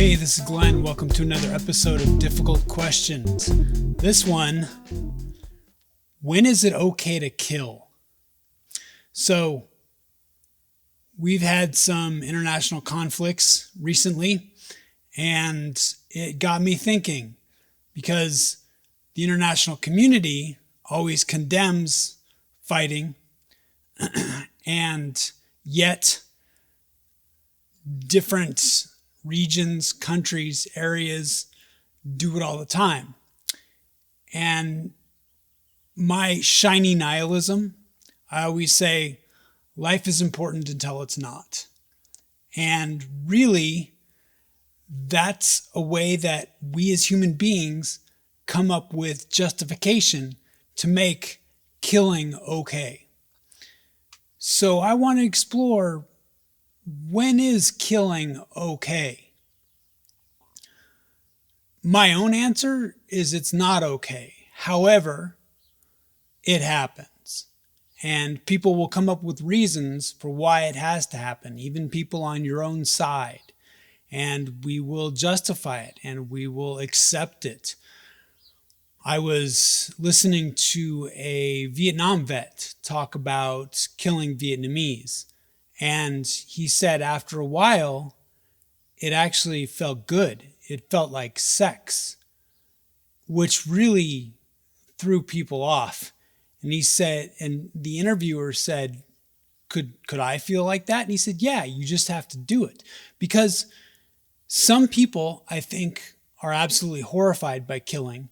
Hey, this is Glenn. Welcome to another episode of Difficult Questions. This one, when is it okay to kill? So, we've had some international conflicts recently, and it got me thinking because the international community always condemns fighting, and yet different regions, countries, areas do it all the time. And my shiny nihilism, I always say life is important until it's not. And really, that's a way that we as human beings come up with justification to make killing okay. So I want to explore, when is killing okay? My own answer is it's not okay. However, it happens. And people will come up with reasons for why it has to happen, even people on your own side. And we will justify it and we will accept it. I was listening to a Vietnam vet talk about killing Vietnamese. And he said after a while, it actually felt good. It felt like sex, which really threw people off. And he said, and the interviewer said, could I feel like that? And he said, yeah, you just have to do it. Because some people, I think, are absolutely horrified by killing,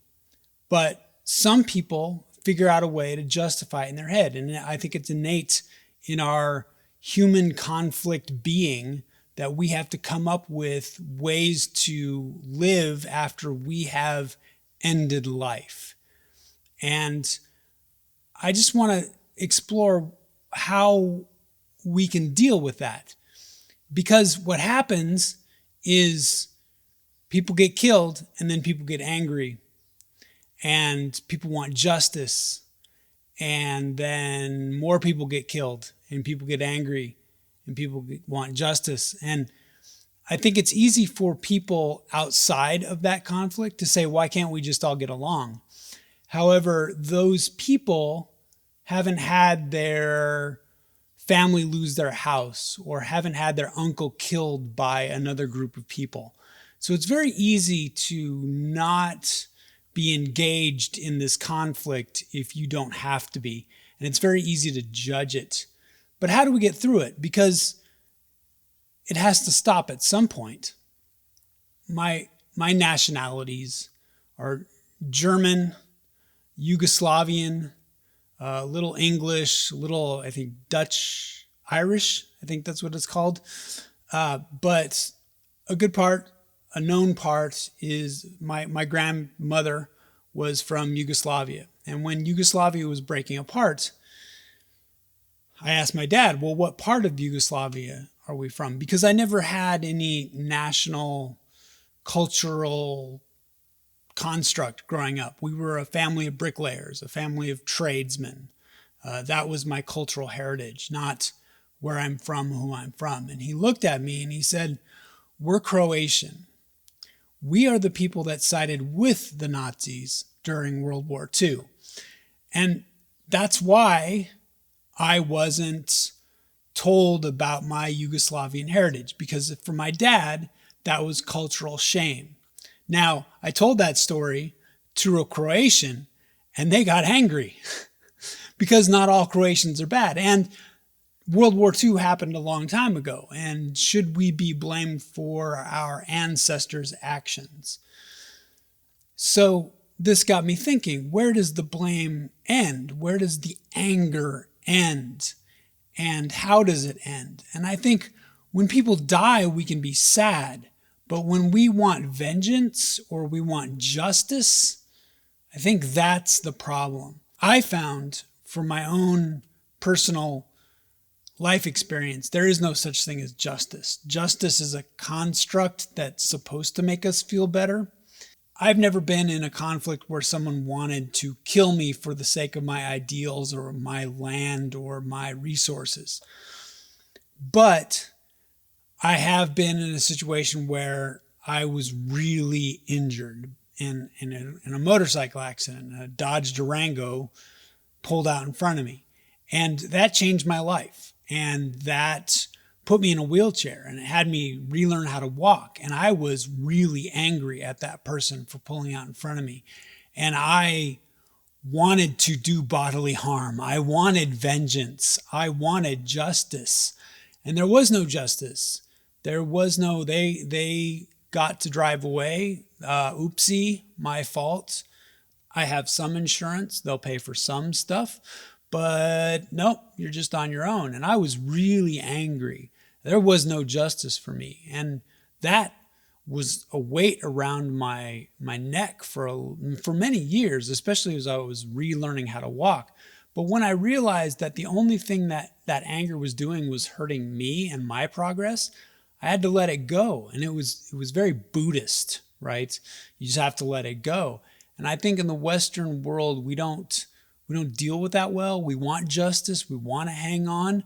but some people figure out a way to justify it in their head. And I think it's innate in our human conflict being that we have to come up with ways to live after we have ended life. And I just want to explore how we can deal with that. Because what happens is people get killed and then people get angry and people want justice, and then more people get killed and people get angry and people want justice. And I think it's easy for people outside of that conflict to say, why can't we just all get along? However, those people haven't had their family lose their house or haven't had their uncle killed by another group of people. So it's very easy to not be engaged in this conflict if you don't have to be. And it's very easy to judge it. But how do we get through it? Because it has to stop at some point. My nationalities are German, Yugoslavian, little English, little, I think, Dutch, Irish. I think that's what it's called. But a good part, a known part, is my grandmother was from Yugoslavia. And when Yugoslavia was breaking apart, I asked my dad, well, what part of Yugoslavia are we from? Because I never had any national cultural construct growing up. We were a family of bricklayers, a family of tradesmen. That was my cultural heritage, not where I'm from, who I'm from. And he looked at me and he said, we're Croatian. We are the people that sided with the Nazis during World War II. And that's why I wasn't told about my Yugoslavian heritage, because for my dad, that was cultural shame. Now, I told that story to a Croatian and they got angry because not all Croatians are bad. And World War II happened a long time ago. And should we be blamed for our ancestors' actions? So this got me thinking, where does the blame end? Where does the anger end? And how does it end? And I think when people die, we can be sad. But when we want vengeance or we want justice, I think that's the problem. I found, for my own personal life experience, there is no such thing as justice. Justice is a construct that's supposed to make us feel better. I've never been in a conflict where someone wanted to kill me for the sake of my ideals or my land or my resources. But I have been in a situation where I was really injured in a motorcycle accident. A Dodge Durango pulled out in front of me. And that changed my life. And that put me in a wheelchair and it had me relearn how to walk. And I was really angry at that person for pulling out in front of me. And I wanted to do bodily harm. I wanted vengeance. I wanted justice. And there was no justice. There was no, they got to drive away. Oopsie, my fault. I have some insurance. They'll pay for some stuff. But nope, you're just on your own. And I was really angry. There was no justice for me. And that was a weight around my neck for many years, especially as I was relearning how to walk. But when I realized that the only thing that anger was doing was hurting me and my progress, I had to let it go. And it was very Buddhist, right? You just have to let it go. And I think in the Western world, we don't deal with that well. We want justice. We want to hang on,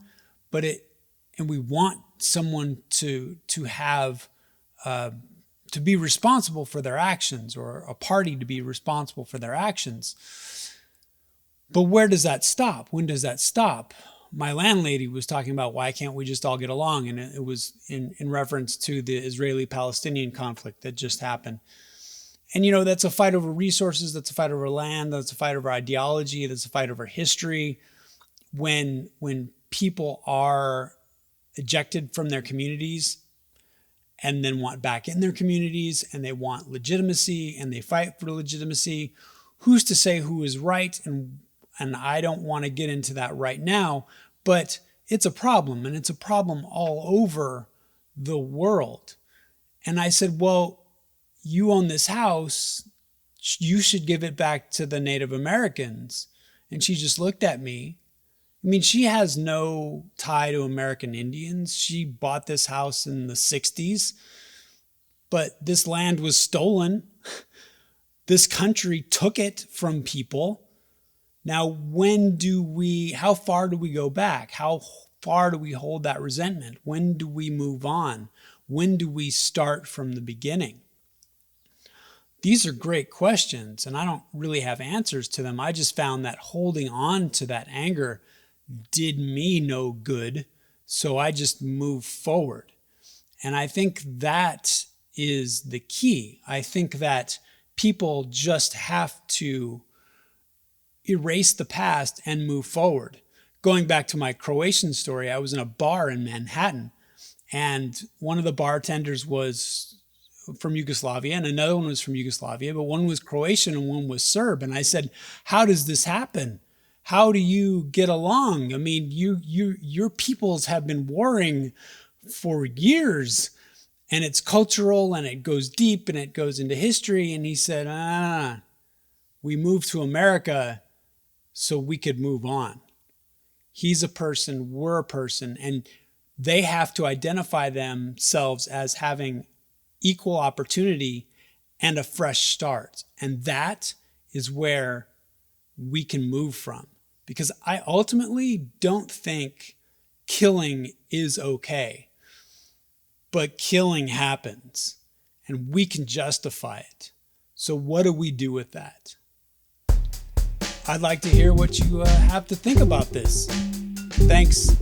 and we want someone to have, to be responsible for their actions, or a party to be responsible for their actions. But where does that stop? When does that stop? My landlady was talking about, why can't we just all get along? And it was in reference to the Israeli-Palestinian conflict that just happened. And, that's a fight over resources. That's a fight over land. That's a fight over ideology. That's a fight over history. When people are ejected from their communities and then want back in their communities, and they want legitimacy and they fight for legitimacy, who's to say who is right? And I don't want to get into that right now, but it's a problem, and it's a problem all over the world. And I said, well, you own this house, you should give it back to the Native Americans. And she just looked at me. I mean, she has no tie to American Indians. She bought this house in the 60s, but this land was stolen. This country took it from people. Now, how far do we go back? How far do we hold that resentment? When do we move on? When do we start from the beginning? These are great questions, and I don't really have answers to them. I just found that holding on to that anger did me no good, so I just moved forward. And I think that is the key. I think that people just have to erase the past and move forward. Going back to my Croatian story, I was in a bar in Manhattan, and one of the bartenders was from Yugoslavia, and another one was from Yugoslavia, but one was Croatian and one was Serb. And I said, how does this happen? How do you get along? I mean, your peoples have been warring for years, and it's cultural, and it goes deep, and it goes into history. And he said, we moved to America so we could move on. He's a person, we're a person, and they have to identify themselves as having equal opportunity and a fresh start. And that is where we can move from. Because I ultimately don't think killing is okay. But killing happens, and we can justify it. So what do we do with that? I'd like to hear what you have to think about this. Thanks.